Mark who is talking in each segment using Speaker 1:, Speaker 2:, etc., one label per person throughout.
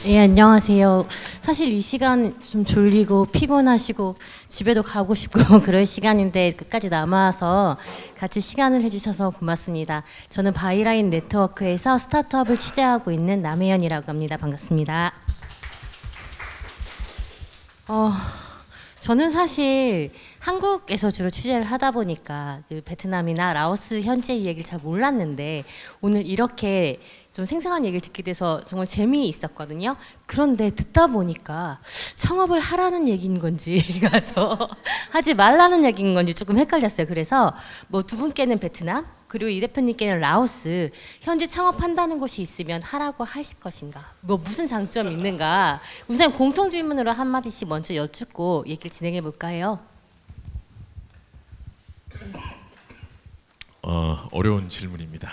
Speaker 1: 예, 안녕하세요. 사실 이 시간 좀 졸리고 피곤하시고 집에도 가고 싶고 그럴 시간인데 끝까지 남아서 같이 시간을 해주셔서 고맙습니다. 저는 바이라인 네트워크에서 스타트업을 취재하고 있는 남혜연이라고 합니다. 반갑습니다. 저는 사실 한국에서 주로 취재를 하다 보니까 그 베트남이나 라오스 현지 얘기를 잘 몰랐는데 오늘 이렇게 좀 생생한 얘기를 듣게 돼서 정말 재미있었거든요. 그런데 듣다 보니까 창업을 하라는 얘기인 건지 가서 하지 말라는 얘기인 건지 조금 헷갈렸어요. 그래서 뭐 두 분께는 베트남 그리고 이 대표님께는 라오스 현지 창업한다는 곳이 있으면 하라고 하실 것인가? 뭐 무슨 장점이 있는가? 우선 공통 질문으로 한 마디씩 먼저 여쭙고 얘기를 진행해 볼까 해요.
Speaker 2: 어려운 질문입니다.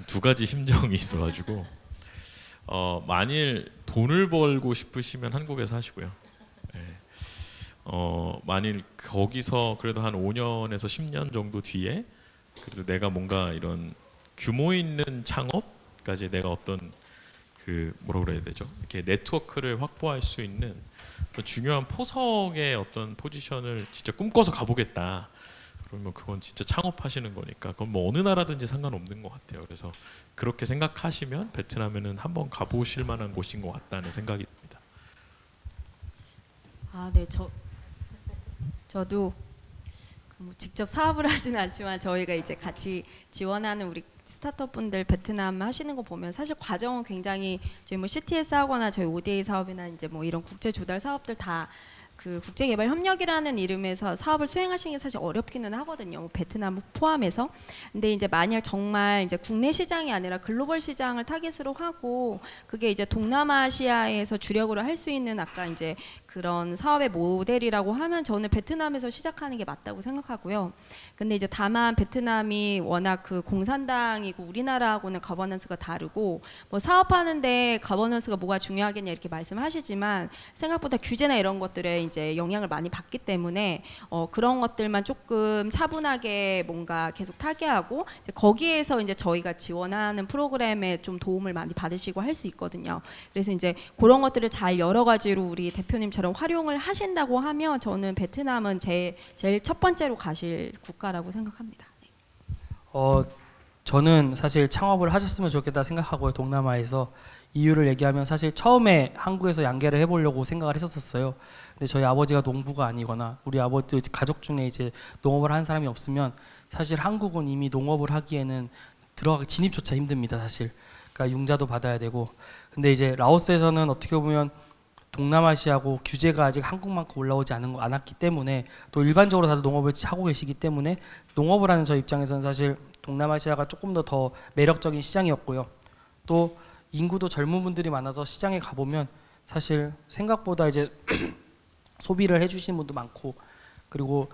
Speaker 2: 두 가지 심정이 있어가지고 만일 돈을 벌고 싶으시면 한국에서 하시고요. 네. 만일 거기서 그래도 한 5년에서 10년 정도 뒤에 그래도 내가 뭔가 이런 규모 있는 창업까지 내가 어떤 그 뭐라 그래야 되죠? 이렇게 네트워크를 확보할 수 있는 어떤 중요한 포석의 어떤 포지션을 진짜 꿈꿔서 가보겠다. 그러면 그건 진짜 창업하시는 거니까 그건 뭐 어느 나라든지 상관없는 것 같아요. 그래서 그렇게 생각하시면 베트남에는 한번 가보실 만한 곳인 것 같다는 생각이 듭니다.
Speaker 3: 네, 저도 뭐 직접 사업을 하지는 않지만 저희가 이제 같이 지원하는 우리 스타트업 분들 베트남 하시는 거 보면 사실 과정은 굉장히 저희 뭐 CTS 하거나 저희 ODA 사업이나 이제 뭐 이런 국제 조달 사업들 다 그 국제개발협력이라는 이름에서 사업을 수행하시는 게 사실 어렵기는 하거든요. 뭐 베트남 포함해서. 근데 이제 만약 정말 이제 국내 시장이 아니라 글로벌 시장을 타깃으로 하고 그게 이제 동남아시아에서 주력으로 할 수 있는 아까 이제 그런 사업의 모델이라고 하면 저는 베트남에서 시작하는 게 맞다고 생각하고요. 근데 이제 다만 베트남이 워낙 그 공산당이고 우리나라하고는 거버넌스가 다르고 뭐 사업하는데 거버넌스가 뭐가 중요하겠냐 이렇게 말씀하시지만 생각보다 규제나 이런 것들에 이제 영향을 많이 받기 때문에 그런 것들만 조금 차분하게 뭔가 계속 타개하고 이제 거기에서 이제 저희가 지원하는 프로그램에 좀 도움을 많이 받으시고 할 수 있거든요. 그래서 이제 그런 것들을 잘 여러 가지로 우리 대표님처럼 활용을 하신다고 하면 저는 베트남은 제일 첫 번째로 가실 국가라고 생각합니다.
Speaker 4: 저는 사실 창업을 하셨으면 좋겠다 생각하고요. 동남아에서 이유를 얘기하면 사실 처음에 한국에서 양계를 해보려고 생각을 했었어요. 근데 저희 아버지가 농부가 아니거나 우리 아버지 가족 중에 이제 농업을 한 사람이 없으면 사실 한국은 이미 농업을 하기에는 들어가기 진입조차 힘듭니다. 사실. 그러니까 융자도 받아야 되고. 근데 이제 라오스에서는 어떻게 보면 동남아시아고 규제가 아직 한국만큼 올라오지 않았기 때문에 또 일반적으로 다들 농업을 하고 계시기 때문에 농업을 하는 저 입장에서는 사실 동남아시아가 조금 더 매력적인 시장이었고요. 또 인구도 젊은 분들이 많아서 시장에 가보면 사실 생각보다 이제 소비를 해주시는 분도 많고 그리고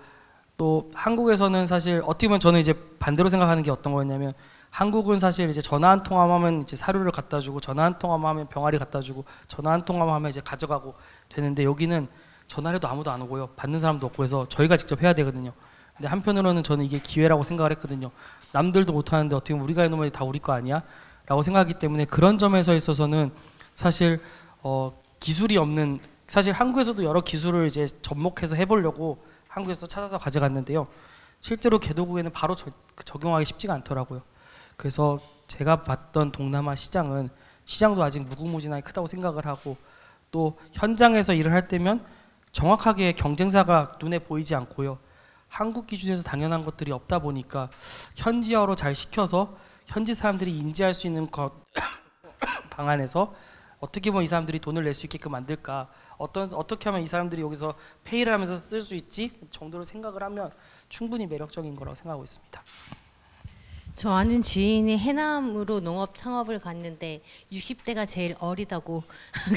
Speaker 4: 또 한국에서는 사실 어떻게 보면 저는 이제 반대로 생각하는 게 어떤 거였냐면 한국은 사실 이제 전화 한 통화만 하면 이제 사료를 갖다 주고 전화 한 통화만 하면 병아리 갖다 주고 전화 한 통화만 하면 이제 가져가고 되는데 여기는 전화를 해도 아무도 안 오고요. 받는 사람도 없고 해서 저희가 직접 해야 되거든요. 근데 한편으로는 저는 이게 기회라고 생각을 했거든요. 남들도 못 하는데 어떻게 보면 우리가 해놓으면 다 우리 거 아니야? 라고 생각하기 때문에 그런 점에서 있어서는 사실 기술이 없는 사실 한국에서도 여러 기술을 이제 접목해서 해보려고 한국에서 찾아서 가져갔는데요. 실제로 개도국에는 바로 적용하기 쉽지가 않더라고요. 그래서 제가 봤던 동남아 시장도 아직 무궁무진하게 크다고 생각을 하고 또 현장에서 일을 할 때면 정확하게 경쟁사가 눈에 보이지 않고요. 한국 기준에서 당연한 것들이 없다 보니까 현지어로 잘 시켜서 현지 사람들이 인지할 수 있는 것 방안에서 어떻게 보면 이 사람들이 돈을 낼 수 있게끔 만들까 어떻게 하면 이 사람들이 여기서 페이를 하면서 쓸 수 있지 정도로 생각을 하면 충분히 매력적인 거라고 생각하고 있습니다.
Speaker 1: 저 아는 지인이 해남으로 농업 창업을 갔는데 60대가 제일 어리다고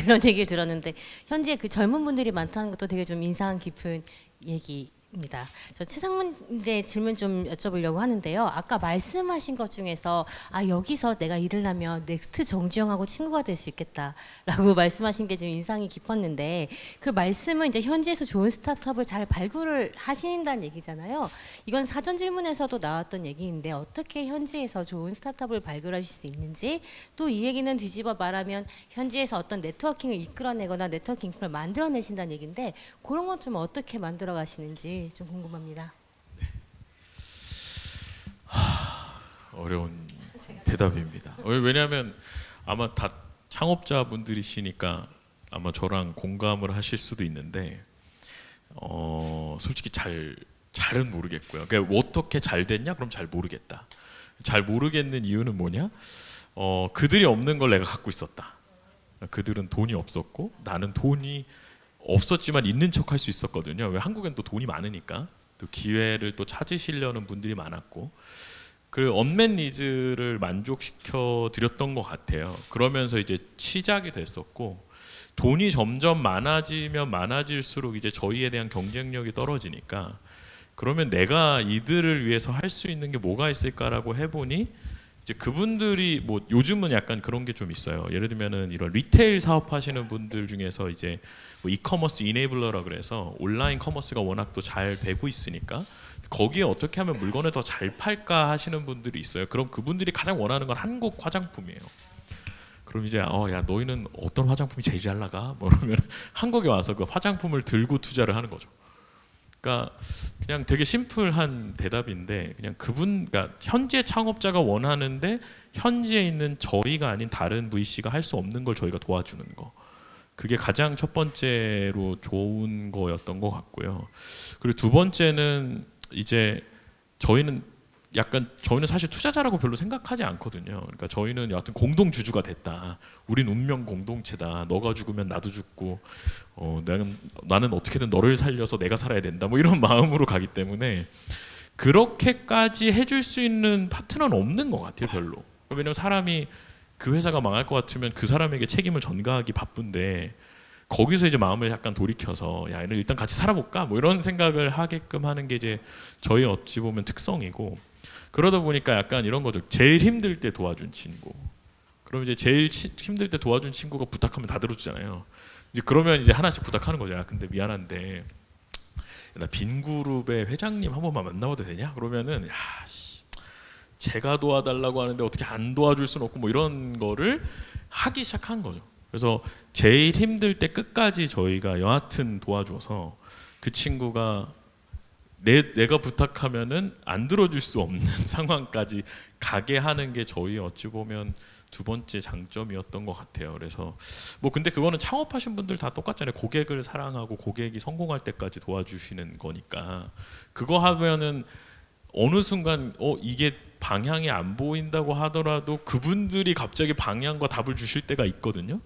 Speaker 1: 그런 얘기를 들었는데 현재 그 젊은 분들이 많다는 것도 되게 좀 인상 깊은 얘기인 입니다. 저 최상문제 질문 좀 여쭤보려고 하는데요. 아까 말씀하신 것 중에서 여기서 내가 일을 하면 넥스트 정주영하고 친구가 될 수 있겠다라고 말씀하신 게 좀 인상이 깊었는데 그 말씀은 이제 현지에서 좋은 스타트업을 잘 발굴을 하신다는 얘기잖아요. 이건 사전 질문에서도 나왔던 얘기인데 어떻게 현지에서 좋은 스타트업을 발굴하실 수 있는지 또 이 얘기는 뒤집어 말하면 현지에서 어떤 네트워킹을 이끌어내거나 네트워킹 을 만들어내신다는 얘기인데 그런 건 좀 어떻게 만들어 가시는지 좀 궁금합니다.
Speaker 2: 어려운 대답입니다. 왜냐하면 아마 다 창업자분들이시니까 아마 저랑 공감을 하실 수도 있는데 솔직히 잘은 모르겠고요. 그러니까 어떻게 잘 됐냐? 그럼 잘 모르겠다. 잘 모르겠는 이유는 뭐냐? 그들이 없는 걸 내가 갖고 있었다. 그들은 돈이 없었고 나는 돈이 없었지만 있는 척 할 수 있었거든요. 왜 한국엔 또 돈이 많으니까 또 기회를 또 찾으시려는 분들이 많았고 그 언맷 니즈를 만족시켜 드렸던 것 같아요. 그러면서 이제 시작이 됐었고 돈이 점점 많아지면 많아질수록 이제 저희에 대한 경쟁력이 떨어지니까 그러면 내가 이들을 위해서 할 수 있는 게 뭐가 있을까라고 해보니 이제 그분들이 뭐 요즘은 약간 그런 게 좀 있어요. 예를 들면은 이런 리테일 사업하시는 분들 중에서 이제 뭐 이커머스 이네이블러라 그래서 온라인 커머스가 워낙 또 잘 되고 있으니까 거기에 어떻게 하면 물건을 더 잘 팔까 하시는 분들이 있어요. 그럼 그분들이 가장 원하는 건 한국 화장품이에요. 그럼 이제 야 너희는 어떤 화장품이 제일 잘 나가? 뭐 그러면 한국에 와서 그 화장품을 들고 투자를 하는 거죠. 그러니까 그냥 되게 심플한 대답인데 그냥 그러니까 현재 창업자가 원하는데 현지에 있는 저희가 아닌 다른 VC가 할 수 없는 걸 저희가 도와주는 거. 그게 가장 첫 번째로 좋은 거였던 것 같고요. 그리고 두 번째는 이제 저희는 사실 투자자라고 별로 생각하지 않거든요. 그러니까 저희는 여하튼 공동 주주가 됐다. 우린 운명 공동체다. 너가 죽으면 나도 죽고 나는 어떻게든 너를 살려서 내가 살아야 된다. 뭐 이런 마음으로 가기 때문에 그렇게까지 해줄 수 있는 파트너는 없는 것 같아요. 별로. 왜냐면 사람이 그 회사가 망할 것 같으면 그 사람에게 책임을 전가하기 바쁜데 거기서 이제 마음을 약간 돌이켜서 야 얘는 일단 같이 살아볼까? 뭐 이런 생각을 하게끔 하는 게 이제 저희 어찌 보면 특성이고 그러다 보니까 약간 이런 거죠. 제일 힘들 때 도와준 친구. 그럼 이제 제일 힘들 때 도와준 친구가 부탁하면 다 들어주잖아요. 이제 그러면 이제 하나씩 부탁하는 거죠. 야, 근데 미안한데 나 빈그룹의 회장님 한 번만 만나봐도 되냐? 그러면은 제가 도와달라고 하는데 어떻게 안 도와줄 수는 없고 뭐 이런 거를 하기 시작한 거죠. 그래서 제일 힘들 때 끝까지 저희가 여하튼 도와줘서 그 친구가 내가 부탁하면은 안 들어줄 수 없는 상황까지 가게 하는 게 저희 어찌 보면 두 번째 장점이었던 것 같아요. 그래서 뭐 근데 그거는 창업하신 분들 다 똑같잖아요. 고객을 사랑하고 고객이 성공할 때까지 도와주시는 거니까 그거 하면은 어느 순간 이게 방향이 안 보인다고 하더라도 그분들이 갑자기 방향과 답을 주실 때가 있거든요.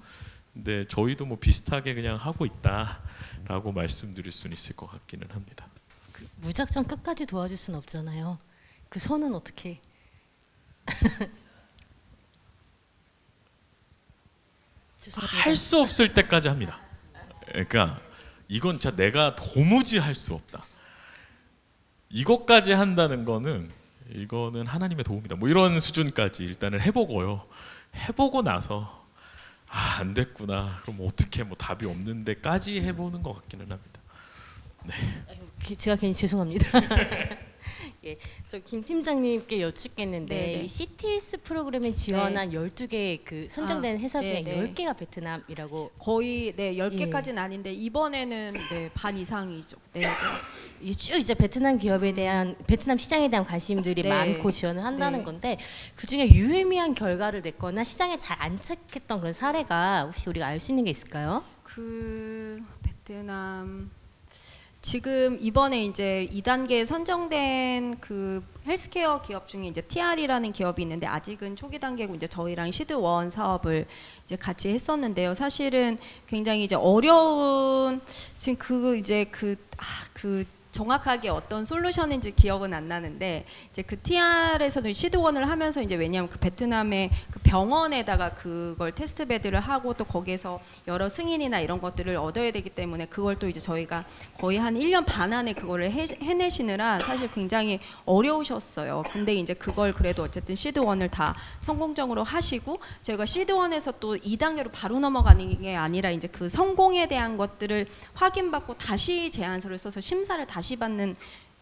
Speaker 2: 근데 저희도 뭐 비슷하게 그냥 하고 있다라고 말씀드릴 수는 있을 것 같기는 합니다.
Speaker 1: 무작정 끝까지 도와줄 수는 없잖아요. 그 선은 어떻게?
Speaker 2: 할 수 없을 때까지 합니다. 그러니까 이건 진짜 내가 도무지 할 수 없다. 이것까지 한다는 이거는 하나님의 도움이다. 뭐 이런 수준까지 일단은 해보고요. 해보고 나서 안 됐구나. 그럼 어떻게 뭐 답이 없는데까지 해보는 것 같기는 합니다. 네.
Speaker 1: 제가 괜히 죄송합니다. 예, 저 김 팀장님께 여쭙겠는데
Speaker 3: 네네.
Speaker 1: 이 CTS 프로그램에 지원한 12개 그 선정된 회사 중에
Speaker 3: 네네.
Speaker 1: 10개가 베트남이라고
Speaker 3: 거의 10개까지는 아닌데 이번에는 반 이상이죠. 네.
Speaker 1: 이게 쭉 이제 베트남 기업에 대한 베트남 시장에 대한 관심들이
Speaker 3: 네.
Speaker 1: 많고 지원을 한다는
Speaker 3: 네.
Speaker 1: 건데 그 중에 유의미한 결과를 냈거나 시장에 잘 안착했던 그런 사례가 혹시 우리가 알 수 있는 게 있을까요?
Speaker 3: 그 베트남 지금 이번에 이제 2단계 선정된 그 헬스케어 기업 중에 이제 TR이라는 기업이 있는데 아직은 초기 단계고 이제 저희랑 시드원 사업을 이제 같이 했었는데요. 사실은 굉장히 이제 어려운 지금 그 정확하게 어떤 솔루션인지 기억은 안 나는데 이제 그 TR에서도 시드원을 하면서 이제 왜냐하면 그 베트남의 그 병원에다가 그걸 테스트 베드를 하고 또 거기에서 여러 승인이나 이런 것들을 얻어야 되기 때문에 그걸 또 이제 저희가 거의 한 1년 반 안에 그거를 해내시느라 사실 굉장히 어려우셨어요. 근데 이제 그걸 그래도 어쨌든 시드원을 다 성공적으로 하시고 저희가 시드원에서 또 2단계로 바로 넘어가는 게 아니라 이제 그 성공에 대한 것들을 확인받고 다시 제안서를 써서 심사를 다시 받는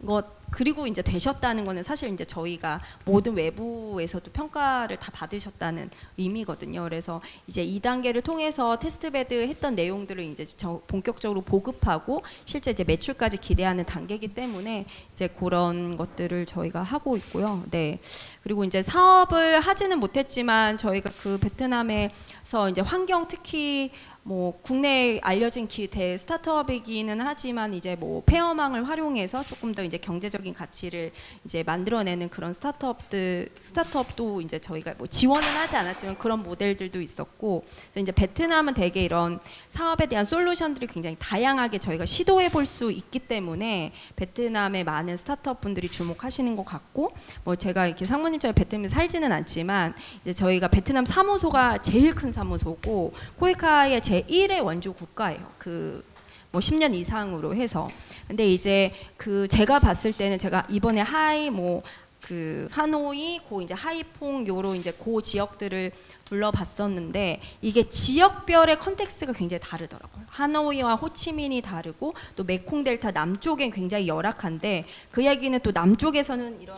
Speaker 3: 것 그리고 이제 되셨다는 거는 사실 이제 저희가 모든 외부에서도 평가를 다 받으셨다는 의미거든요. 그래서 이제 2단계를 통해서 테스트베드 했던 내용들을 이제 본격적으로 보급하고 실제 이제 매출까지 기대하는 단계이기 때문에 이제 그런 것들을 저희가 하고 있고요. 네. 그리고 이제 사업을 하지는 못했지만 저희가 그 베트남에서 이제 환경 특히 뭐 국내에 알려진 대 스타트업이기는 하지만 이제 뭐 폐어망을 활용해서 조금 더 이제 경제적인 가치를 이제 만들어내는 그런 스타트업도 이제 저희가 뭐 지원은 하지 않았지만 그런 모델들도 있었고 그래서 이제 베트남은 되게 이런 사업에 대한 솔루션들이 굉장히 다양하게 저희가 시도해 볼 수 있기 때문에 베트남의 많은 스타트업 분들이 주목하시는 것 같고 뭐 제가 이렇게 상무님처럼 베트남에 살지는 않지만 이제 저희가 베트남 사무소가 제일 큰 사무소고 코이카의 제1의 원조 국가예요. 그 뭐 10년 이상으로 해서. 근데 이제 그 제가 봤을 때는 제가 이번에 그 하노이, 이제 하이퐁 요로 이제 고 지역들을 둘러봤었는데 이게 지역별의 컨텍스트가 굉장히 다르더라고요. 하노이와 호치민이 다르고 또 메콩 델타 남쪽엔 굉장히 열악한데 그 얘기는 또 남쪽에서는 이런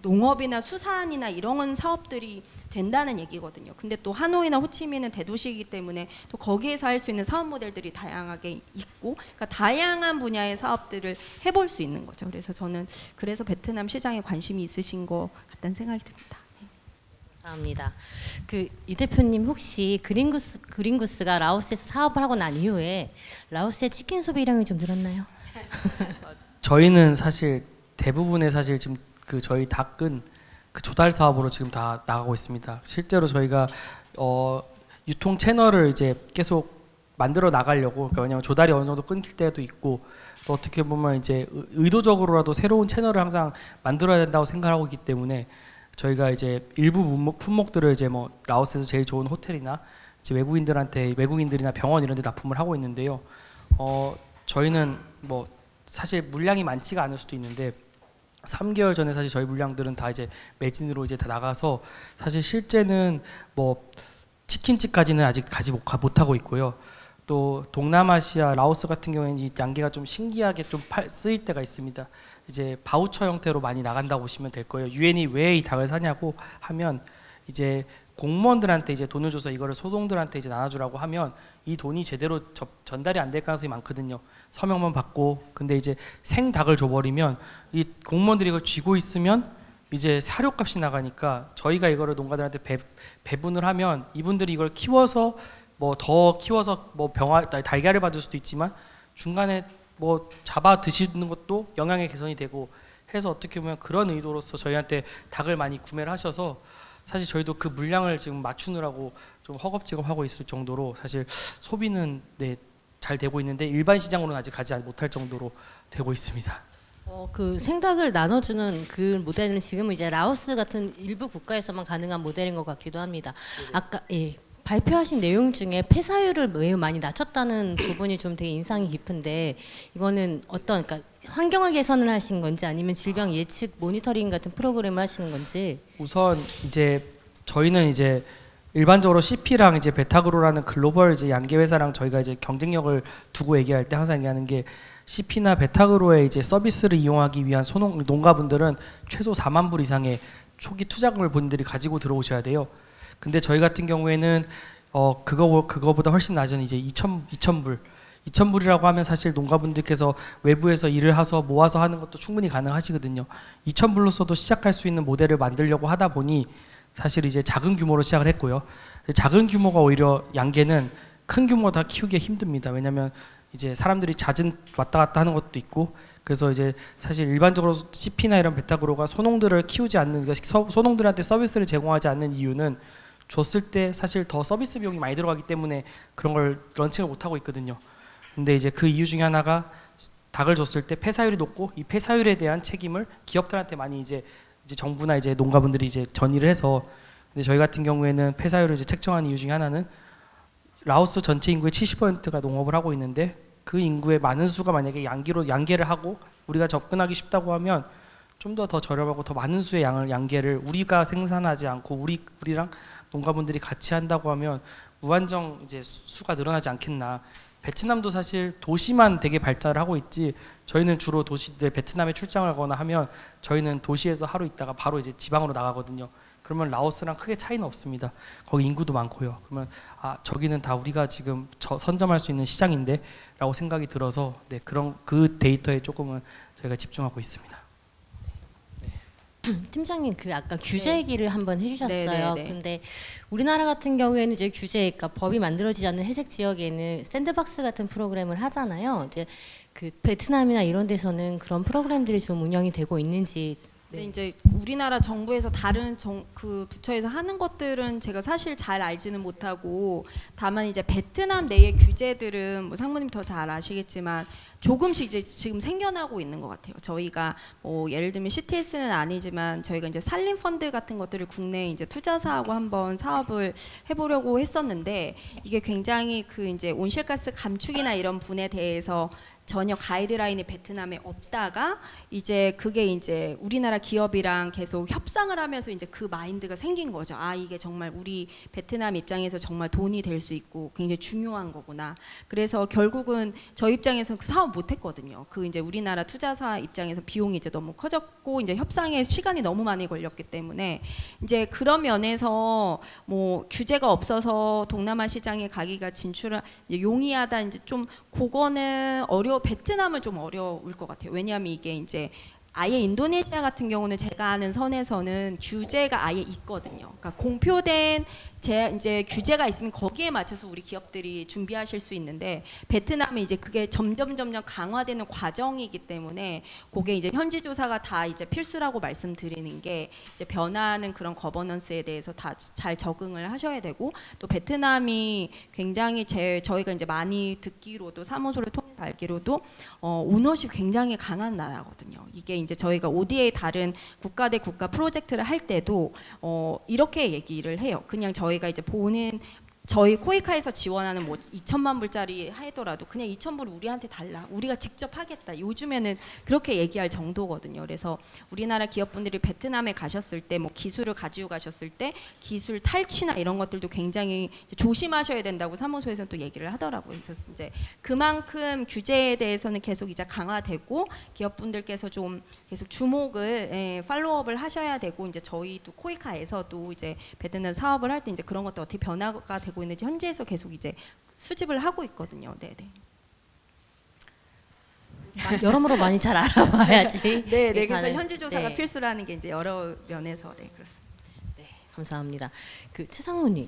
Speaker 3: 농업이나 수산이나 이런 사업들이 된다는 얘기거든요. 근데 또 하노이나 호치민은 대도시이기 때문에 또 거기에서 할 수 있는 사업 모델들이 다양하게 있고 그러니까 다양한 분야의 사업들을 해볼 수 있는 거죠. 그래서 저는 그래서 베트남 시장에 관심이 있으신 것 같다는 생각이 듭니다.
Speaker 1: 감사합니다. 그 이 대표님 혹시 그린구스가 라오스에서 사업을 하고 난 이후에 라오스의 치킨 소비량이 좀 늘었나요?
Speaker 4: 저희는 사실 대부분의 사실 지금 그 저희 닭은 그 조달 사업으로 지금 다 나가고 있습니다. 실제로 저희가 유통 채널을 이제 계속 만들어 나가려고 그러니까 왜냐하면 조달이 어느 정도 끊길 때도 있고 또 어떻게 보면 이제 의도적으로라도 새로운 채널을 항상 만들어야 된다고 생각하고 있기 때문에 저희가 이제 일부 품목들을 이제 뭐 라오스에서 제일 좋은 호텔이나 이제 외국인들이나 병원 이런 데 납품을 하고 있는데요. 저희는 뭐 사실 물량이 많지가 않을 수도 있는데 3개월 전에 사실 저희 물량들은 다 이제 매진으로 이제 다 나가서 사실 실제는 뭐 치킨집까지는 아직 가지 못하고 있고요. 또 동남아시아 라오스 같은 경우에는 이 양계가 좀 신기하게 좀 쓰일 때가 있습니다. 이제 바우처 형태로 많이 나간다고 보시면 될 거예요. 유엔이 왜 이 닭을 사냐고 하면 이제 공무원들한테 이제 돈을 줘서 이거를 소동들한테 이제 나눠주라고 하면 이 돈이 제대로 전달이 안 될 가능성이 많거든요. 서명만 받고 근데 이제 생닭을 줘버리면 이 공무원들이 이걸 쥐고 있으면 이제 사료값이 나가니까 저희가 이거를 농가들한테 배분을 하면 이분들이 이걸 키워서 뭐 더 키워서 뭐 달걀을 받을 수도 있지만 중간에 뭐 잡아 드시는 것도 영양의 개선이 되고 해서 어떻게 보면 그런 의도로서 저희한테 닭을 많이 구매를 하셔서 사실 저희도 그 물량을 지금 맞추느라고 좀 허겁지겁하고 있을 정도로 사실 소비는 네, 잘 되고 있는데 일반 시장으로는 아직 가지 못할 정도로 되고 있습니다.
Speaker 1: 그 생닭을 나눠주는 그 모델은 지금은 이제 라오스 같은 일부 국가에서만 가능한 모델인 것 같기도 합니다. 아까 발표하신 내용 중에 폐사율을 매우 많이 낮췄다는 부분이 좀 되게 인상이 깊은데 이거는 그러니까 환경을 개선을 하신 건지 아니면 질병 예측 모니터링 같은 프로그램을 하시는 건지. 우선
Speaker 4: 이제 저희는 이제 일반적으로 CP랑 이제 베타그로라는 글로벌 이제 양계 회사랑 저희가 이제 경쟁력을 두고 얘기할 때 항상 얘기하는 게 CP나 베타그로의 이제 서비스를 이용하기 위한 농가분들은 최소 4만 불 이상의 초기 투자금을 본인들이 가지고 들어오셔야 돼요. 근데 저희 같은 경우에는 그거보다 훨씬 낮은 이제 2,000불이라고 하면 사실 농가분들께서 외부에서 일을 해서 모아서 하는 것도 충분히 가능하시거든요. 2,000불로서도 시작할 수 있는 모델을 만들려고 하다 보니 사실 이제 작은 규모로 시작을 했고요. 작은 규모가 오히려 양계는 큰 규모 다 키우기 힘듭니다. 왜냐하면 이제 사람들이 잦은 왔다 갔다 하는 것도 있고 그래서 이제 사실 일반적으로 CP나 이런 베타그로가 소농들을 키우지 않는 그러니까 소농들한테 서비스를 제공하지 않는 이유는 줬을 때 사실 더 서비스 비용이 많이 들어가기 때문에 그런 걸 런칭을 못 하고 있거든요. 근데 이제 그 이유 중에 하나가 닭을 줬을 때 폐사율이 높고 이 폐사율에 대한 책임을 기업들한테 많이 이제 정부나 이제 농가분들이 이제 전의를 해서 근데 저희 같은 경우에는 폐사율을 이제 책정한 이유 중에 하나는 라오스 전체 인구의 70%가 농업을 하고 있는데 그 인구의 많은 수가 만약에 양계를 하고 우리가 접근하기 쉽다고 하면 좀 더 저렴하고 더 많은 수의 양계를 우리가 생산하지 않고 우리랑 농가분들이 같이 한다고 하면 무한정 이제 수가 늘어나지 않겠나. 베트남도 사실 도시만 되게 발달을 하고 있지 저희는 주로 도시들 베트남에 출장을 가거나 하면 저희는 도시에서 하루 있다가 바로 이제 지방으로 나가거든요. 그러면 라오스랑 크게 차이는 없습니다. 거기 인구도 많고요. 그러면 저기는 다 우리가 지금 선점할 수 있는 시장인데 라고 생각이 들어서 네, 그 데이터에 조금은 저희가 집중하고 있습니다.
Speaker 1: 팀장님 그 아까 규제
Speaker 3: 네.
Speaker 1: 얘기를 한번 해주셨어요.
Speaker 3: 네, 네, 네.
Speaker 1: 근데 우리나라 같은 경우에는 이제 규제, 그러니까 법이 만들어지지 않는 회색 지역에는 샌드박스 같은 프로그램을 하잖아요. 이제 그 베트남이나 이런 데서는 그런 프로그램들이 좀 운영이 되고 있는지.
Speaker 3: 근데 이제 우리나라 정부에서 다른 그 부처에서 하는 것들은 제가 사실 잘 알지는 못하고 다만 이제 베트남 내의 규제들은 뭐 상무님 더 잘 아시겠지만 조금씩 이제 지금 생겨나고 있는 것 같아요. 저희가 뭐 예를 들면 CTS는 아니지만 저희가 이제 산림 펀드 같은 것들을 국내에 이제 투자사하고 한번 사업을 해보려고 했었는데 이게 굉장히 그 이제 온실가스 감축이나 이런 분에 대해서 전혀 가이드라인이 베트남에 없다가 이제 그게 이제 우리나라 기업이랑 계속 협상을 하면서 이제 그 마인드가 생긴 거죠. 아 이게 정말 우리 베트남 입장에서 정말 돈이 될 수 있고 굉장히 중요한 거구나. 그래서 결국은 저희 입장에서 그 사업 못 했거든요. 그 이제 우리나라 투자사 입장에서 비용이 이제 너무 커졌고 이제 협상에 시간이 너무 많이 걸렸기 때문에 이제 그런 면에서 뭐 규제가 없어서 동남아 시장에 가기가 용이하다 이제 좀 그거는 베트남은 좀 어려울 것 같아요. 왜냐하면 이게 이제 아예 인도네시아 같은 경우는 제가 아는 선에서는 규제가 아예 있거든요. 그러니까 공표된 이제 규제가 있으면 거기에 맞춰서 우리 기업들이 준비하실 수 있는데 베트남은 이제 그게 점점 강화되는 과정이기 때문에 그게 이제 현지 조사가 다 이제 필수라고 말씀드리는 게 이제 변화하는 그런 거버넌스에 대해서 다 잘 적응을 하셔야 되고 또 베트남이 굉장히 저희가 이제 많이 듣기로도 사무소를 통해 알기로도 오너십 굉장히 강한 나라거든요. 이게 이제 저희가 ODA 다른 국가 대 국가 프로젝트를 할 때도 이렇게 얘기를 해요. 그냥 저희가 이제 보는 저희 코이카에서 지원하는 뭐 2천만 불짜리 하더라도 그냥 2,000불 우리한테 달라. 우리가 직접 하겠다. 요즘에는 그렇게 얘기할 정도거든요. 그래서 우리나라 기업분들이 베트남에 가셨을 때 뭐 기술을 가지고 가셨을 때 기술 탈취나 이런 것들도 굉장히 조심하셔야 된다고 사무소에서는 또 얘기를 하더라고요. 그래서 이제 그만큼 규제에 대해서는 계속 이제 강화되고 기업분들께서 좀 계속 주목을 팔로우업을 하셔야 되고 이제 저희도 코이카에서도 이제 베트남 사업을 할 때 이제 그런 것도 어떻게 변화가 되고 있는지 현지에서 계속 이제 수집을 하고 있거든요. 네네.
Speaker 1: 여러모로 많이 잘 알아봐야지.
Speaker 3: 네, 그래서 현지 조사가
Speaker 1: 네.
Speaker 3: 필수라는 게 이제 여러 면에서 네 그렇습니다.
Speaker 1: 네, 감사합니다. 그 최상무님,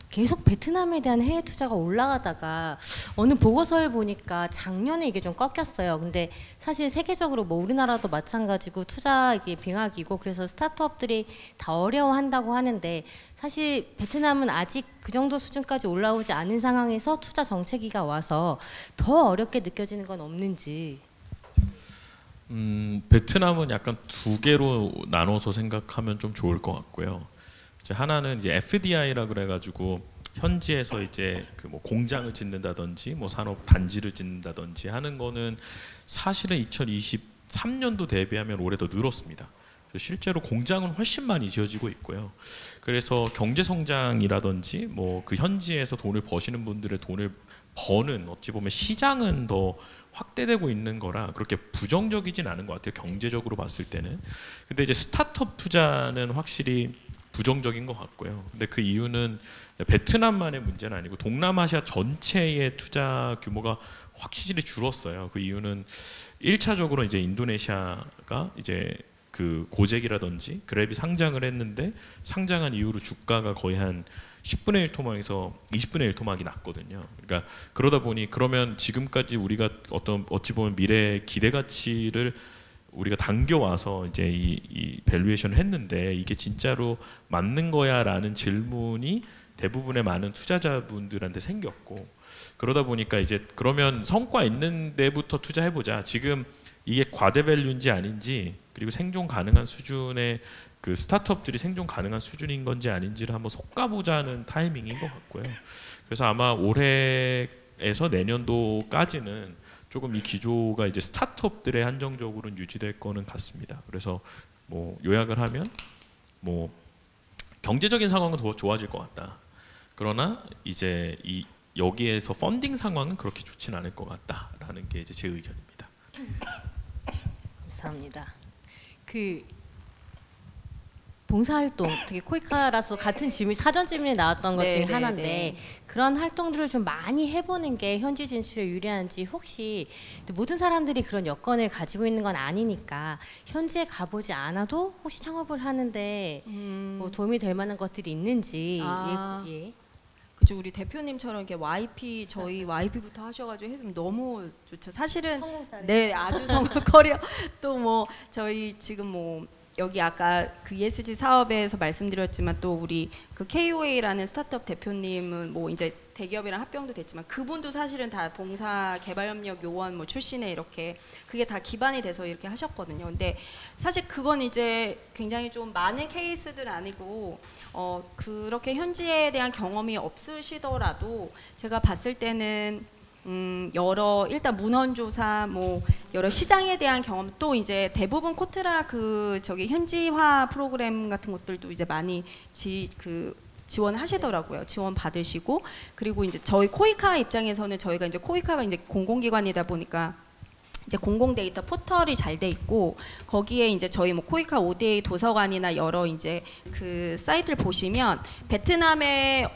Speaker 1: 계속 베트남에 대한 해외 투자가 올라가다가 어느 보고서에 보니까 작년에 이게 좀 꺾였어요. 근데 사실 세계적으로 뭐 우리나라도 마찬가지고 투자 이게 빙하기고 그래서 스타트업들이 다 어려워한다고 하는데 사실 베트남은 아직 그 정도 수준까지 올라오지 않은 상황에서 투자 정체기가 와서 더 어렵게 느껴지는 건 없는지.
Speaker 2: 베트남은 약간 두 개로 나눠서 생각하면 좀 좋을 것 같고요. 이제 하나는 이제 FDI라 그래가지고 현지에서 이제 그 뭐 공장을 짓는다든지 뭐 산업 단지를 짓는다든지 하는 거는 사실은 2023년도 대비하면 올해 더 늘었습니다. 실제로 공장은 훨씬 많이 지어지고 있고요. 그래서 경제 성장이라든지 뭐 그 현지에서 돈을 버시는 분들의 돈을 버는 어찌 보면 시장은 더 확대되고 있는 거라 그렇게 부정적이진 않은 것 같아요. 경제적으로 봤을 때는. 근데 이제 스타트업 투자는 확실히 부정적인 것 같고요. 근데 그 이유는 베트남만의 문제는 아니고 동남아시아 전체의 투자 규모가 확실히 줄었어요. 그 이유는 1차적으로 이제 인도네시아가 이제 그 고잭이라든지 그랩이 상장을 했는데 상장한 이후로 주가가 거의 한 10분의 1 토막에서 20분의 1 토막이 났거든요. 그러니까 그러다 보니 그러면 지금까지 우리가 어찌 보면 미래의 기대 가치를 우리가 당겨와서 이제 이 밸류에이션을 했는데 이게 진짜로 맞는 거야라는 질문이 대부분의 많은 투자자분들한테 생겼고 그러다 보니까 이제 그러면 성과 있는 데부터 투자해보자. 지금 이게 과대 밸류인지 아닌지, 그리고 생존 가능한 수준의 그 스타트업들이 생존 가능한 수준인 건지 아닌지를 한번 솎아보자는 타이밍인 것 같고요. 그래서 아마 올해에서 내년도까지는 조금 이 기조가 이제 스타트업들의 한정적으로는 유지될 거는 같습니다. 그래서 뭐 요약을 하면 뭐 경제적인 상황은 더 좋아질 것 같다. 그러나 이제 이 여기에서 펀딩 상황은 그렇게 좋지는 않을 것 같다라는 게 이제 제 의견입니다.
Speaker 1: 감사합니다. 그 봉사활동, 특히 코이카라서 같은 질문, 사전 질문에 나왔던 것 중에 하나인데 그런 활동들을 좀 많이 해보는 게 현지 진출에 유리한지, 혹시 모든 사람들이 그런 여건을 가지고 있는 건 아니니까 현지에 가보지 않아도 혹시 창업을 하는데 뭐 도움이 될 만한 것들이 있는지. 예.
Speaker 3: 그죠, 우리 대표님처럼 이렇게 YP 저희 YP부터 하셔가지고 했으면 너무 좋죠. 사실은 네, 아주 성공 커리어. 또 뭐 저희 지금 뭐 여기 아까 그 ESG 사업에서 말씀드렸지만 또 우리 그 KOA라는 스타트업 대표님은 뭐 이제 대기업이랑 합병도 됐지만 그분도 사실은 다 봉사 개발협력 요원 뭐 출신에 이렇게 그게 다 기반이 돼서 이렇게 하셨거든요. 근데 사실 그건 이제 굉장히 좀 많은 케이스들 아니고 그렇게 현지에 대한 경험이 없으시더라도 제가 봤을 때는 여러 일단 문헌조사 뭐 여러 시장에 대한 경험, 또 이제 대부분 코트라 그 저기 현지화 프로그램 같은 것들도 이제 많이 지원하시더라고요. 지원 받으시고, 그리고 이제 저희 코이카 입장에서는 저희가 이제 코이카가 이제 공공기관이다 보니까 이제 공공 데이터 포털이 잘 돼 있고, 거기에 이제 저희 뭐 코이카 ODA 도서관이나 여러 이제 그 사이트를 보시면 베트남에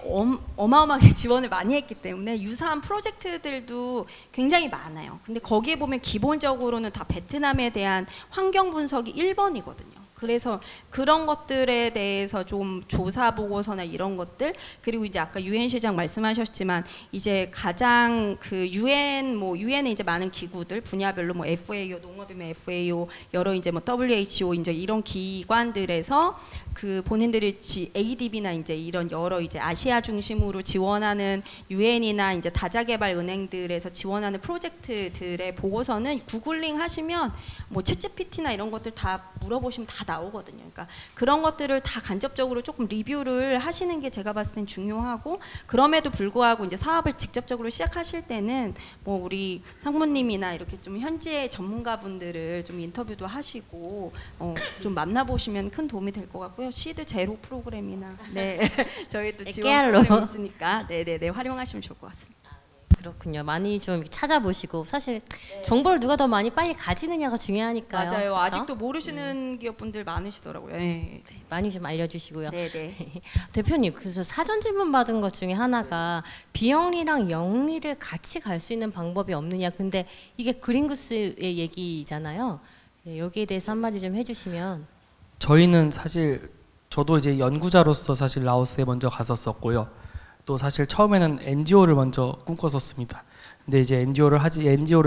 Speaker 3: 어마어마하게 지원을 많이 했기 때문에 유사한 프로젝트들도 굉장히 많아요. 근데 거기에 보면 기본적으로는 다 베트남에 대한 환경 분석이 1번이거든요. 그래서 그런 것들에 대해서 좀 조사 보고서나 이런 것들, 그리고 이제 아까 UN 시장 말씀하셨지만 이제 가장 그 유엔에 이제 많은 기구들 분야별로 뭐 FAO, 농업이면 FAO, 여러 이제 뭐 WHO 이제 이런 기관들에서 그 본인들이 ADB나 이제 이런 여러 이제 아시아 중심으로 지원하는 유엔이나 이제 다자개발 은행들에서 지원하는 프로젝트들의 보고서는 구글링 하시면 뭐 챗GPT나 이런 것들 다 물어보시면 다 나오거든요. 그러니까 그런 것들을 다 간접적으로 조금 리뷰를 하시는 게 제가 봤을 땐 중요하고, 그럼에도 불구하고 이제 사업을 직접적으로 시작하실 때는 뭐 우리 상무님이나 이렇게 좀 현지의 전문가분들을 좀 인터뷰도 하시고 좀 만나보시면 큰 도움이 될 것 같고요. 시드 제로 프로그램이나 저희 또 지원 프로그램 있으니까 활용하시면 좋을 것 같습니다.
Speaker 1: 그렇군요. 많이 좀 찾아보시고, 사실 정보를 누가 더 많이 빨리 가지느냐가 중요하니까요.
Speaker 3: 맞아요.
Speaker 1: 그렇죠?
Speaker 3: 아직도 모르시는 기업분들 많으시더라고요. 네.
Speaker 1: 많이 좀 알려주시고요.
Speaker 3: 네네.
Speaker 1: 대표님, 그래서 사전 질문 받은 것 중에 하나가 비영리랑 영리를 같이 갈 수 있는 방법이 없느냐. 근데 이게 그린구스의 얘기잖아요. 여기에 대해서 한마디 좀 해주시면.
Speaker 4: 저희는 사실 저도 이제 연구자로서 사실 라오스에 먼저 갔었었고요. 또 사실 처음에는 NGO를 먼저 꿈꿨었습니다. 근데 이제 NGO를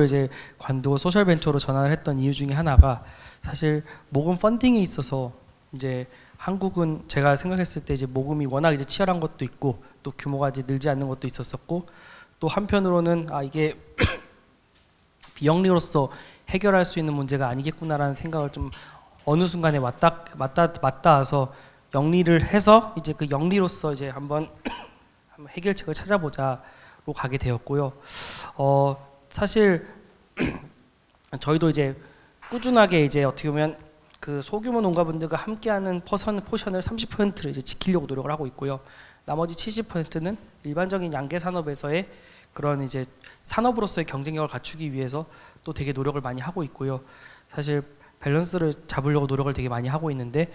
Speaker 4: 이제 관두고 소셜 벤처로 전환을 했던 이유 중에 하나가 사실 모금 펀딩에 있어서 이제 한국은 제가 생각했을 때 이제 모금이 워낙 이제 치열한 것도 있고 또 규모가 이제 늘지 않는 것도 있었었고, 또 한편으로는 이게 비영리로서 해결할 수 있는 문제가 아니겠구나라는 생각을 좀 어느 순간에 맞닿아서 영리를 해서 이제 그 영리로서 이제 한번 해결책을 찾아보자로 가게 되었고요. 사실 저희도 이제 꾸준하게 이제 어떻게 보면 그 소규모 농가분들과 함께하는 포션을 30%를 이제 지키려고 노력을 하고 있고요. 나머지 70%는 일반적인 양계 산업에서의 그런 이제 산업으로서의 경쟁력을 갖추기 위해서 또 되게 노력을 많이 하고 있고요. 사실 밸런스를 잡으려고 노력을 되게 많이 하고 있는데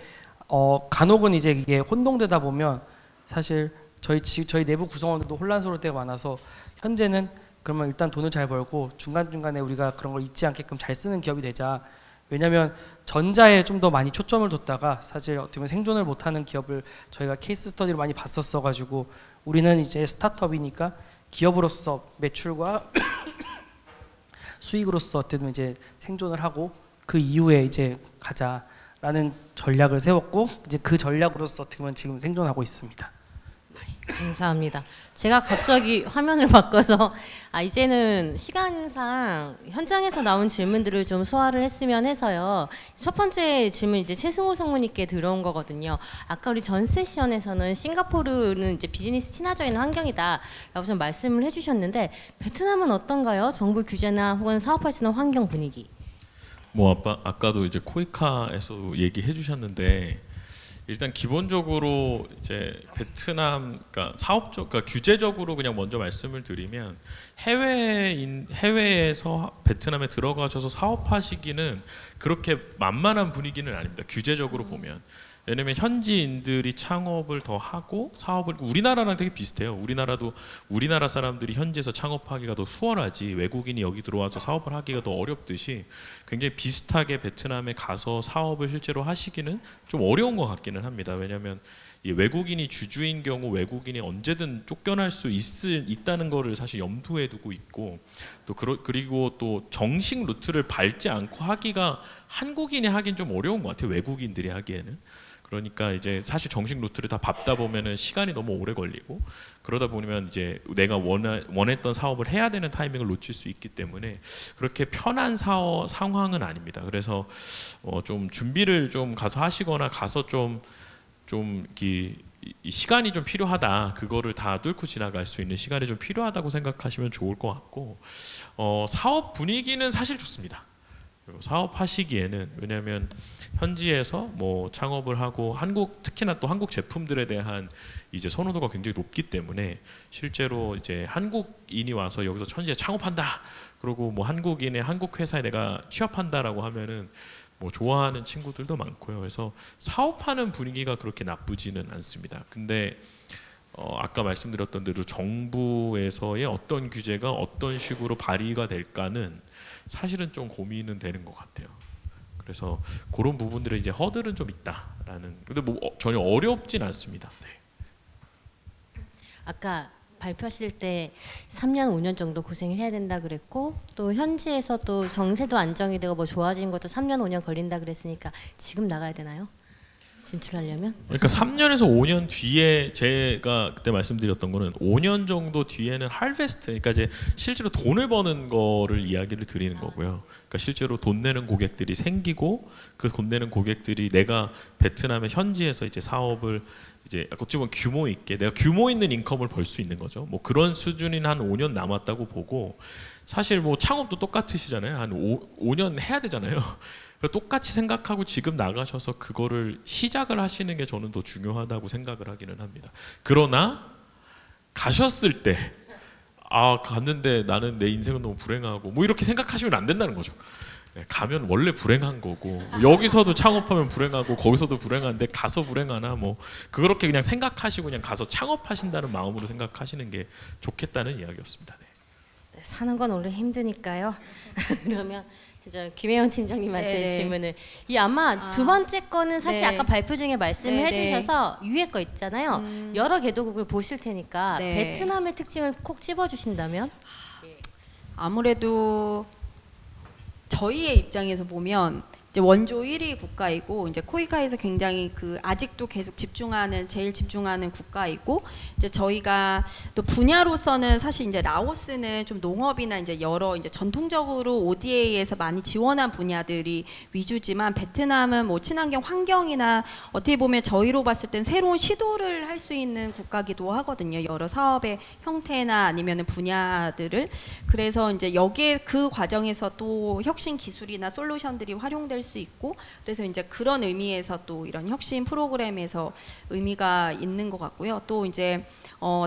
Speaker 4: 간혹은 이제 이게 혼동되다 보면 사실 저희 내부 구성원들도 혼란스러울 때가 많아서, 현재는 그러면 일단 돈을 잘 벌고 중간중간에 우리가 그런 걸 잊지 않게끔 잘 쓰는 기업이 되자. 왜냐하면 전자에 좀 더 많이 초점을 뒀다가 사실 어떻게 보면 생존을 못하는 기업을 저희가 케이스 스터디를 많이 봤었어 가지고, 우리는 이제 스타트업이니까 기업으로서 매출과 수익으로서 어떻게든 이제 생존을 하고 그 이후에 이제 가자라는 전략을 세웠고, 이제 그 전략으로서 어떻게 보면 지금 생존하고 있습니다.
Speaker 1: 감사합니다. 제가 갑자기 화면을 바꿔서 이제는 시간상 현장에서 나온 질문들을 좀 소화를 했으면 해서요. 첫 번째 질문 이제 최승호 성무님께 들어온 거거든요. 아까 우리 전 세션에서는 싱가포르는 이제 비즈니스 친화적 있는 환경이다라고 좀 말씀을 해주셨는데 베트남은 어떤가요? 정부 규제나 혹은 사업하시는 환경 분위기?
Speaker 2: 뭐 아까도 이제 코이카에서 얘기해 주셨는데 일단 기본적으로 이제 베트남 그러니까 그러니까 규제적으로 그냥 먼저 말씀을 드리면 해외에서 베트남에 들어가셔서 사업하시기는 그렇게 만만한 분위기는 아닙니다. 규제적으로 보면. 왜냐면 현지인들이 창업을 더 하고 사업을 우리나라랑 되게 비슷해요. 우리나라 사람들이 현지에서 창업하기가 더 수월하지 외국인이 여기 들어와서 사업을 하기가 더 어렵듯이 굉장히 비슷하게 베트남에 가서 사업을 실제로 하시기는 좀 어려운 것 같기는 합니다. 왜냐하면 이 외국인이 주주인 경우 외국인이 언제든 쫓겨날 수 있다는 거를 사실 염두에 두고 있고 그리고 또 정식 루트를 밟지 않고 하기가 한국인이 하긴 좀 어려운 것 같아요. 외국인들이 하기에는. 그러니까 이제 사실 정식 루트를 다 밟다 보면은 시간이 너무 오래 걸리고 그러다 보면 이제 내가 원했던 사업을 해야 되는 타이밍을 놓칠 수 있기 때문에 그렇게 편한 상황은 아닙니다. 그래서 좀 준비를 좀 가서 하시거나 가서 이 시간이 좀 필요하다. 그거를 다 뚫고 지나갈 수 있는 시간이 좀 필요하다고 생각하시면 좋을 것 같고 사업 분위기는 사실 좋습니다. 사업하시기에는 왜냐하면 현지에서 뭐 창업을 하고 특히나 또 한국 제품들에 대한 이제 선호도가 굉장히 높기 때문에 실제로 이제 한국인이 와서 여기서 현지에 창업한다. 그리고 뭐 한국인의 한국 회사에 내가 취업한다라고 하면은 뭐 좋아하는 친구들도 많고요. 그래서 사업하는 분위기가 그렇게 나쁘지는 않습니다. 근데 아까 말씀드렸던 대로 정부에서의 어떤 규제가 어떤 식으로 발의가 될까는 사실은 좀 고민은 되는 것 같아요. 그래서 그런 부분들에 이제 허들은 좀 있다라는. 근데 뭐 전혀 어렵진 않습니다. 네.
Speaker 1: 아까 발표하실 때 3년 5년 정도 고생을 해야 된다 그랬고 또 현지에서 또 정세도 안정이 되고 뭐 좋아진 것도 3년 5년 걸린다 그랬으니까 지금 나가야 되나요? 진출하려면?
Speaker 2: 그러니까 3년에서 5년 뒤에 제가 그때 말씀드렸던 거는 5년 정도 뒤에는 할베스트, 그러니까 이제 실제로 돈을 버는 거를 이야기를 드리는 거고요. 그러니까 실제로 돈 내는 고객들이 생기고 그 돈 내는 고객들이 내가 베트남의 현지에서 이제 사업을 이제 어찌 보면 규모 있게 내가 규모 있는 인컴을 벌 수 있는 거죠. 뭐 그런 수준인 한 5년 남았다고 보고 사실 뭐 창업도 똑같으시잖아요. 한 5년 해야 되잖아요. 똑같이 생각하고 지금 나가셔서 그거를 시작을 하시는 게 저는 더 중요하다고 생각을 하기는 합니다. 그러나 가셨을 때 갔는데 나는 내 인생은 너무 불행하고 뭐 이렇게 생각하시면 안 된다는 거죠. 네, 가면 원래 불행한 거고 여기서도 창업하면 불행하고 거기서도 불행한데 가서 불행하나 뭐 그렇게 그냥 생각하시고 그냥 가서 창업하신다는 마음으로 생각하시는 게 좋겠다는 이야기였습니다. 네.
Speaker 1: 사는 건 원래 힘드니까요. 그러면 김혜연 팀장님한테
Speaker 3: 네네.
Speaker 1: 질문을 아마 두 번째 거는 사실
Speaker 3: 네.
Speaker 1: 아까 발표 중에 말씀을
Speaker 3: 네네.
Speaker 1: 해주셔서 위에 거 있잖아요. 여러 개도국을 보실 테니까
Speaker 3: 네.
Speaker 1: 베트남의 특징을 콕 집어주신다면?
Speaker 3: 아무래도 저희의 입장에서 보면 이제 원조 1위 국가이고 이제 코이카에서 굉장히 아직도 계속 제일 집중하는 국가이고 이제 저희가 또 분야로서는 사실 이제 라오스는 좀 농업이나 이제 여러 이제 전통적으로 ODA에서 많이 지원한 분야들이 위주지만 베트남은 뭐 친환경 환경이나 어떻게 보면 저희로 봤을 땐 새로운 시도를 할 수 있는 국가기도 하거든요. 여러 사업의 형태나 아니면은 분야들을. 그래서 이제 여기에 그 과정에서 또 혁신 기술이나 솔루션들이 활용될 수 있고 그래서 이제 그런 의미에서 또 이런 혁신 프로그램에서 의미가 있는 것 같고요. 또 이제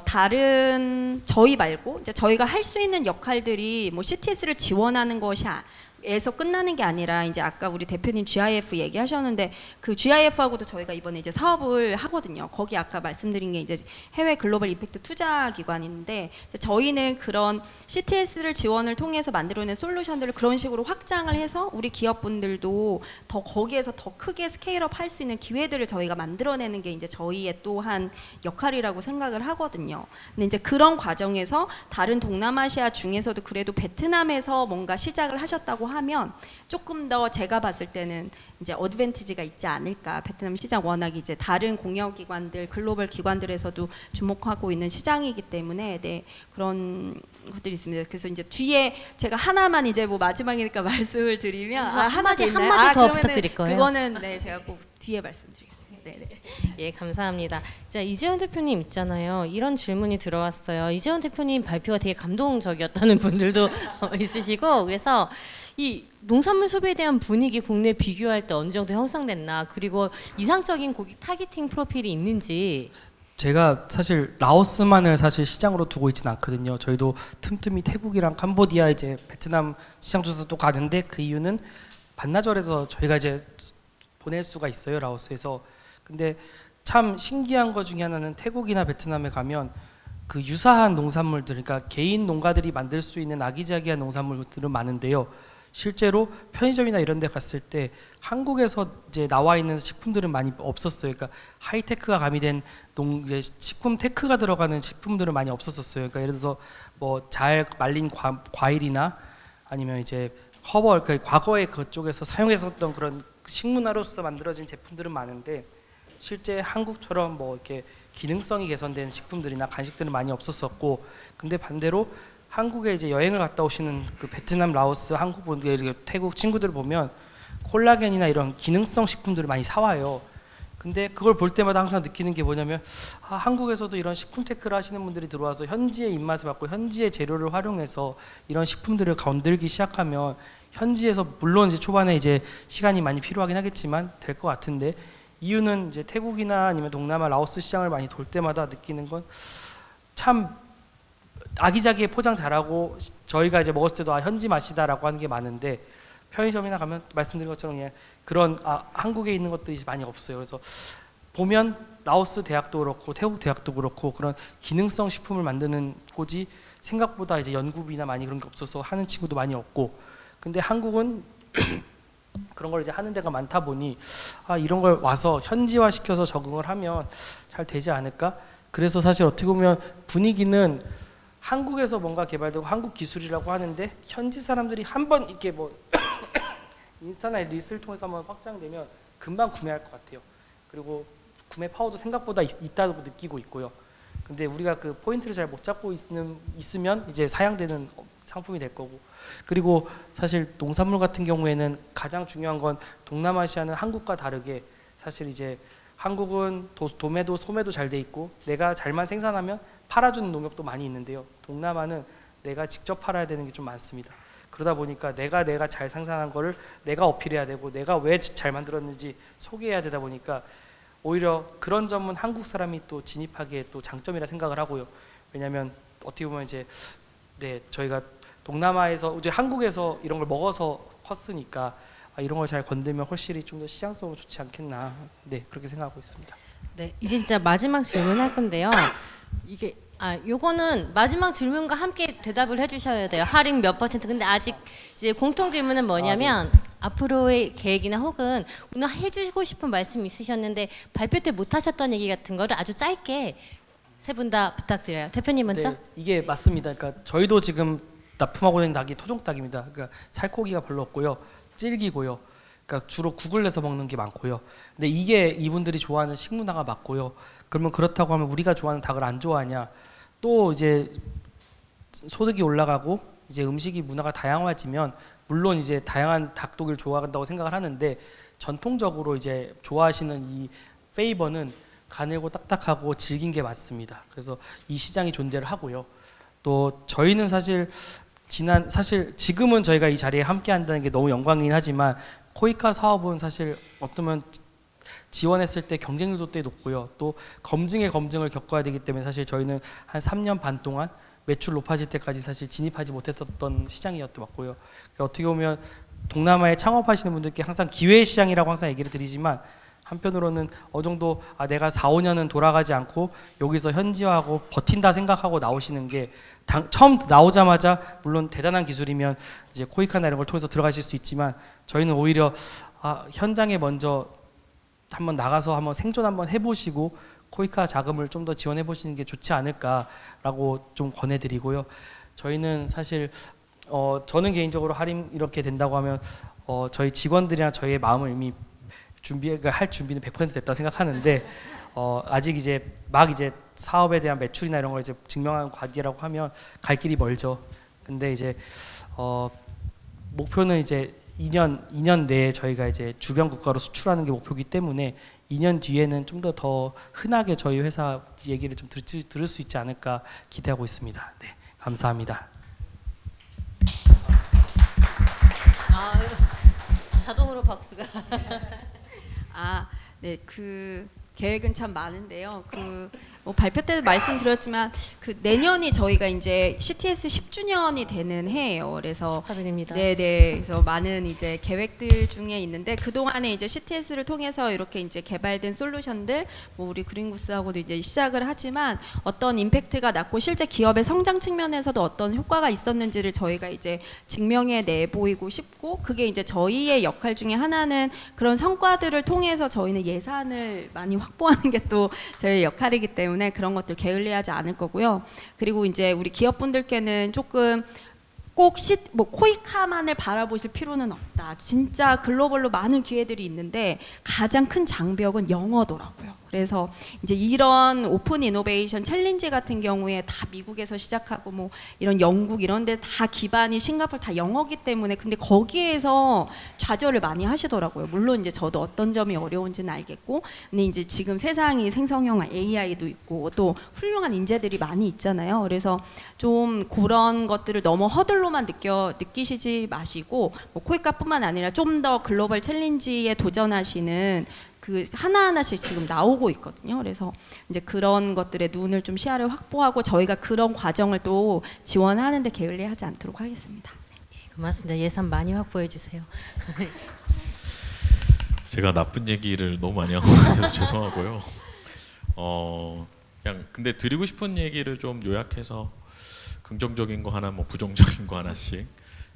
Speaker 3: 다른 저희 말고 이제 저희가 할 수 있는 역할들이 뭐 CTS를 지원하는 것이 에서 끝나는 게 아니라 이제 아까 우리 대표님 GIF 얘기하셨는데 그 GIF하고도 저희가 이번에 이제 사업을 하거든요. 거기 아까 말씀드린 게 이제 해외 글로벌 이펙트 투자 기관인데 저희는 그런 CTS를 지원을 통해서 만들어낸 솔루션들을 그런 식으로 확장을 해서 우리 기업분들도 더 거기에서 더 크게 스케일업 할 수 있는 기회들을 저희가 만들어내는 게 이제 저희의 또한 역할이라고 생각을 하거든요. 근데 이제 그런 과정에서 다른 동남아시아 중에서도 그래도 베트남에서 뭔가 시작을 하셨다고 하면 조금 더 제가 봤을 때는 이제 어드밴티지가 있지 않을까. 베트남 시장 워낙 이제 다른 공여기관들, 글로벌 기관들에서도 주목하고 있는 시장이기 때문에 네, 그런 것들이 있습니다. 그래서 이제 뒤에 제가 하나만 이제 뭐 마지막이니까 말씀을 드리면
Speaker 1: 한마디 더
Speaker 3: 그러면은
Speaker 1: 부탁드릴 거예요.
Speaker 3: 그거는 네, 제가 꼭 뒤에 말씀드리겠습니다. 네네.
Speaker 1: 예, 감사합니다. 자, 이재원 대표님 있잖아요. 이런 질문이 들어왔어요. 이재원 대표님 발표가 되게 감동적이었다는 분들도 있으시고, 그래서 이 농산물 소비에 대한 분위기 국내 비교할 때 어느 정도 형성됐나, 그리고 이상적인 고객 타겟팅 프로필이 있는지.
Speaker 4: 제가 사실 라오스만을 사실 시장으로 두고 있지는 않거든요. 저희도 틈틈이 태국이랑 캄보디아 이제 베트남 시장 조사도 가는데 그 이유는 반나절에서 저희가 이제 보낼 수가 있어요, 라오스에서. 근데 참 신기한 것 중에 하나는 태국이나 베트남에 가면 그 유사한 농산물들, 그러니까 개인 농가들이 만들 수 있는 아기자기한 농산물들은 많은데요. 실제로 편의점이나 이런 데 갔을 때 한국에서 이제 나와 있는 식품들은 많이 없었어요. 그러니까 하이테크가 가미된 식품 테크가 들어가는 식품들은 많이 없었었어요. 그러니까 예를 들어서 뭐 잘 말린 과일이나 아니면 이제 허벌, 그 과거에 그쪽에서 사용했었던 그런 식문화로서 만들어진 제품들은 많은데 실제 한국처럼 뭐 이렇게 기능성이 개선된 식품들이나 간식들은 많이 없었었고, 근데 반대로 한국에 이제 여행을 갔다 오시는 그 베트남, 라오스, 한국 분들, 태국 친구들 보면 콜라겐이나 이런 기능성 식품들을 많이 사와요. 근데 그걸 볼 때마다 항상 느끼는 게 뭐냐면 한국에서도 이런 식품 테크를 하시는 분들이 들어와서 현지의 입맛을 받고 현지의 재료를 활용해서 이런 식품들을 건들기 시작하면 현지에서 물론 이제 초반에 이제 시간이 많이 필요하긴 하겠지만 될 것 같은데, 이유는 이제 태국이나 아니면 동남아 라오스 시장을 많이 돌 때마다 느끼는 건 참 아기자기에 포장 잘하고 저희가 이제 먹었을 때도 현지 맛이다라고 하는 게 많은데 편의점이나 가면 말씀드린 것처럼 그냥 그런 한국에 있는 것들이 많이 없어요. 그래서 보면 라오스 대학도 그렇고 태국 대학도 그렇고 그런 기능성 식품을 만드는 곳이 생각보다 이제 연구비나 많이 그런 게 없어서 하는 친구도 많이 없고, 근데 한국은 그런 걸 이제 하는 데가 많다 보니 이런 걸 와서 현지화 시켜서 적응을 하면 잘 되지 않을까? 그래서 사실 어떻게 보면 분위기는 한국에서 뭔가 개발되고 한국 기술이라고 하는데 현지 사람들이 한번 이렇게 뭐 인스타나 리스를 통해서 한번 확장되면 금방 구매할 것 같아요. 그리고 구매 파워도 생각보다 있다고 느끼고 있고요. 근데 우리가 그 포인트를 잘 못 잡고 있으면 이제 사양되는 상품이 될 거고, 그리고 사실 농산물 같은 경우에는 가장 중요한 건 동남아시아는 한국과 다르게 사실 이제 한국은 도매도 소매도 잘 돼 있고 내가 잘만 생산하면 팔아주는 농협도 많이 있는데요. 동남아는 내가 직접 팔아야 되는 게 좀 많습니다. 그러다 보니까 내가 잘 생산한 거를 내가 어필해야 되고 내가 왜 잘 만들었는지 소개해야 되다 보니까 오히려 그런 점은 한국 사람이 또 진입하기에 또 장점이라 생각을 하고요. 왜냐하면 어떻게 보면 이제 저희가 동남아에서 이제 한국에서 이런 걸 먹어서 컸으니까 이런 걸 잘 건들면 훨씬 좀 더 시장성으로 좋지 않겠나. 그렇게 생각하고 있습니다.
Speaker 1: 네, 이제 진짜 마지막 질문할 건데요. 이게 요거는 마지막 질문과 함께 대답을 해주셔야 돼요. 할인 몇 %. 근데 아직 이제 공통 질문은 뭐냐면 앞으로의 계획이나 혹은 오늘 해주시고 싶은 말씀 있으셨는데 발표 때 못하셨던 얘기 같은 거를 아주 짧게 세 분 다 부탁드려요. 대표님 먼저.
Speaker 4: 네, 이게 맞습니다. 그러니까 저희도 지금 납품하고 있는 닭이 토종닭입니다. 그러니까 살코기가 별로 없고요, 질기고요. 그러니까 주로 국을 내서 먹는 게 많고요. 근데 이게 이분들이 좋아하는 식문화가 맞고요. 그러면 그렇다고 하면 우리가 좋아하는 닭을 안 좋아하냐? 또 이제 소득이 올라가고 이제 음식이 문화가 다양화지면 물론 이제 다양한 닭고기를 좋아한다고 생각을 하는데 전통적으로 이제 좋아하시는 이 페이버는 가늘고 딱딱하고 질긴 게 맞습니다. 그래서 이 시장이 존재를 하고요. 또 저희는 사실 지금은 저희가 이 자리에 함께 한다는 게 너무 영광이긴 하지만 코이카 사업은 사실 어쩌면 지원했을 때 경쟁률도 꽤 높고요. 또 검증을 겪어야 되기 때문에 사실 저희는 한 3년 반 동안 매출 높아질 때까지 사실 진입하지 못했던 시장이었던 것 같고요. 그러니까 어떻게 보면 동남아에 창업하시는 분들께 항상 기회의 시장이라고 항상 얘기를 드리지만 한편으로는 어느 정도 내가 4, 5년은 돌아가지 않고 여기서 현지화하고 버틴다 생각하고 나오시는 게 처음 나오자마자 물론 대단한 기술이면 이제 코이카나 이런 걸 통해서 들어가실 수 있지만 저희는 오히려 현장에 먼저 한번 나가서 한번 생존 한번 해보시고 코이카 자금을 좀 더 지원해 보시는 게 좋지 않을까라고 좀 권해드리고요. 저희는 사실 저는 개인적으로 할인 이렇게 된다고 하면 저희 직원들이나 저희의 마음을 이미 할 준비는 100% 됐다고 생각하는데 아직 이제 막 이제 사업에 대한 매출이나 이런 걸 이제 증명한 과기라고 하면 갈 길이 멀죠. 근데 이제 목표는 이제 2년 내에 저희가 이제 주변 국가로 수출하는 게 목표이기 때문에 2년 뒤에는 좀 더 흔하게 저희 회사 얘기를 좀 들을 수 있지 않을까 기대하고 있습니다. 네, 감사합니다.
Speaker 1: 자동으로 박수가.
Speaker 3: 네, 그 계획은 참 많은데요. 뭐 발표 때도 말씀드렸지만 내년이 저희가 이제 CTS 10주년이 되는 해예요. 그래서
Speaker 1: 축하드립니다.
Speaker 3: 네네. 그래서 많은 이제 계획들 중에 있는데 그 동안에 이제 CTS를 통해서 이렇게 이제 개발된 솔루션들, 뭐 우리 그린구스하고도 이제 시작을 하지만 어떤 임팩트가 났고 실제 기업의 성장 측면에서도 어떤 효과가 있었는지를 저희가 이제 증명해 내 보이고 싶고, 그게 이제 저희의 역할 중에 하나는 그런 성과들을 통해서 저희는 예산을 많이 확보하는 게 또 저희의 역할이기 때문에 그런 것들 게을리하지 않을 거고요. 그리고 이제 우리 기업분들께는 조금 꼭 코이카만을 바라보실 필요는 없다. 진짜 글로벌로 많은 기회들이 있는데 가장 큰 장벽은 영어더라고요. 그래서 이제 이런 오픈 이노베이션 챌린지 같은 경우에 다 미국에서 시작하고 뭐 이런 영국 이런 데 다 기반이 싱가포르 다 영어기 때문에 근데 거기에서 좌절을 많이 하시더라고요. 물론 이제 저도 어떤 점이 어려운지는 알겠고, 근데 이제 지금 세상이 생성형 AI도 있고 또 훌륭한 인재들이 많이 있잖아요. 그래서 좀 그런 것들을 너무 허들로만 느끼시지 마시고 뭐 코이카뿐만 아니라 좀 더 글로벌 챌린지에 도전하시는 하나하나씩 지금 나오고 있거든요. 그래서 이제 그런 것들에 눈을 좀 시야를 확보하고 저희가 그런 과정을 또 지원하는데 게을리하지 않도록 하겠습니다.
Speaker 1: 고맙습니다. 예산 많이 확보해 주세요.
Speaker 2: 제가 나쁜 얘기를 너무 많이 한 것 같아서 죄송하고요. 그냥 근데 드리고 싶은 얘기를 좀 요약해서 긍정적인 거 하나, 뭐 부정적인 거 하나씩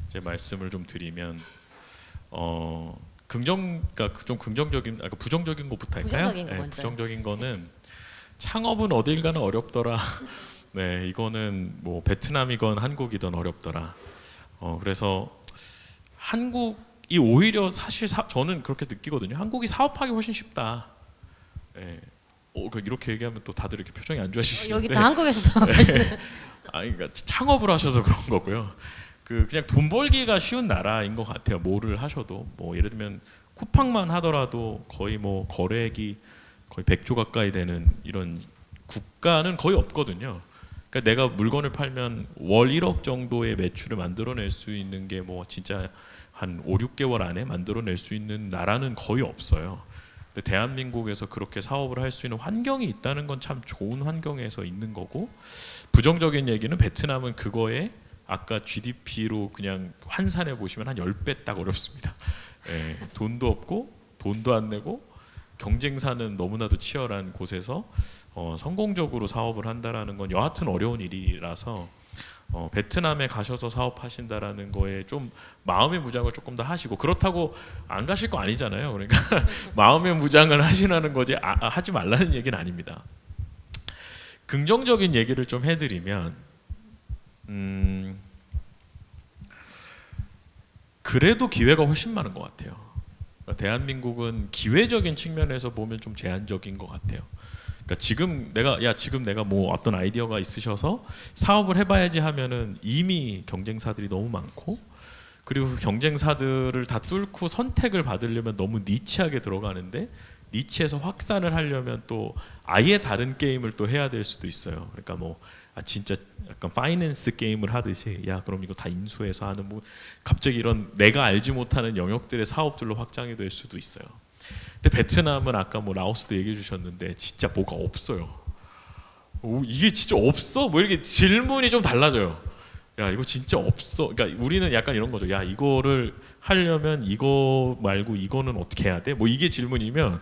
Speaker 2: 이제 말씀을 좀 드리면 그러니까 좀 긍정적인, 부정적인 것부터 할까요?
Speaker 1: 부정적인 거 먼저.
Speaker 2: 부정적인 거는 창업은 어딜 가나 어렵더라. 네, 이거는 뭐 베트남이건 한국이든 어렵더라. 그래서 한국이 오히려 사실 저는 그렇게 느끼거든요. 한국이 사업하기 훨씬 쉽다. 네. 이렇게 얘기하면 또 다들 이렇게 표정이 안 좋아지시는데
Speaker 1: 여기 다 한국에서 사업하시는.
Speaker 2: 네. 그러니까 창업을 하셔서 그런 거고요. 그냥 돈 벌기가 쉬운 나라인 것 같아요. 뭐를 하셔도 뭐 예를 들면 쿠팡만 하더라도 거의 뭐 거래액이 거의 100조 가까이 되는 이런 국가는 거의 없거든요. 그러니까 내가 물건을 팔면 월 1억 정도의 매출을 만들어낼 수 있는 게 뭐 진짜 한 5, 6개월 안에 만들어낼 수 있는 나라는 거의 없어요. 근데 대한민국에서 그렇게 사업을 할 수 있는 환경이 있다는 건 참 좋은 환경에서 있는 거고, 부정적인 얘기는 베트남은 그거에 아까 GDP로 그냥 환산해 보시면 한 10배 딱 어렵습니다. 예, 돈도 없고 돈도 안 내고 경쟁사는 너무나도 치열한 곳에서 성공적으로 사업을 한다라는 건 여하튼 어려운 일이라서 베트남에 가셔서 사업하신다라는 거에 좀 마음의 무장을 조금 더 하시고, 그렇다고 안 가실 거 아니잖아요. 그러니까 마음의 무장을 하시라는 거지 하지 말라는 얘기는 아닙니다. 긍정적인 얘기를 좀 해드리면 그래도 기회가 훨씬 많은 것 같아요. 그러니까 대한민국은 기회적인 측면에서 보면 좀 제한적인 것 같아요. 그러니까 지금 내가 뭐 어떤 아이디어가 있으셔서 사업을 해봐야지 하면은 이미 경쟁사들이 너무 많고, 그리고 그 경쟁사들을 다 뚫고 선택을 받으려면 너무 니치하게 들어가는데, 니치에서 확산을 하려면 또 아예 다른 게임을 또 해야 될 수도 있어요. 그러니까 뭐 진짜 약간 파이낸스 게임을 하듯이 그럼 이거 다 인수해서 하는 뭐 갑자기 이런 내가 알지 못하는 영역들의 사업들로 확장이 될 수도 있어요. 근데 베트남은 아까 뭐 라오스도 얘기해 주셨는데 진짜 뭐가 없어요. 이게 진짜 없어? 뭐 이렇게 질문이 좀 달라져요. 야 이거 진짜 없어. 그러니까 우리는 약간 이런 거죠. 야 이거를 하려면 이거 말고 이거는 어떻게 해야 돼? 뭐 이게 질문이면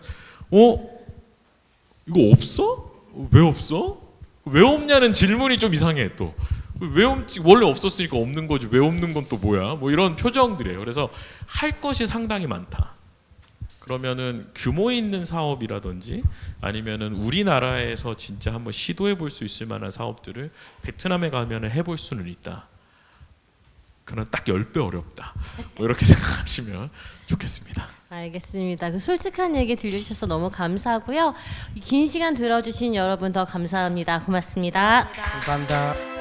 Speaker 2: 이거 없어? 왜 없어? 왜 없냐는 질문이 좀 이상해. 또 왜 원래 없었으니까 없는 거지, 왜 없는 건 또 뭐야? 뭐 이런 표정들이에요. 그래서 할 것이 상당히 많다. 그러면은 규모 있는 사업이라든지 아니면은 우리나라에서 진짜 한번 시도해 볼 수 있을 만한 사업들을 베트남에 가면은 해볼 수는 있다. 그는 딱 10배 어렵다. 뭐 이렇게 생각하시면 좋겠습니다.
Speaker 1: 알겠습니다. 그 솔직한 얘기 들려주셔서 너무 감사하고요. 긴 시간 들어주신 여러분 더 감사합니다. 고맙습니다.
Speaker 4: 감사합니다.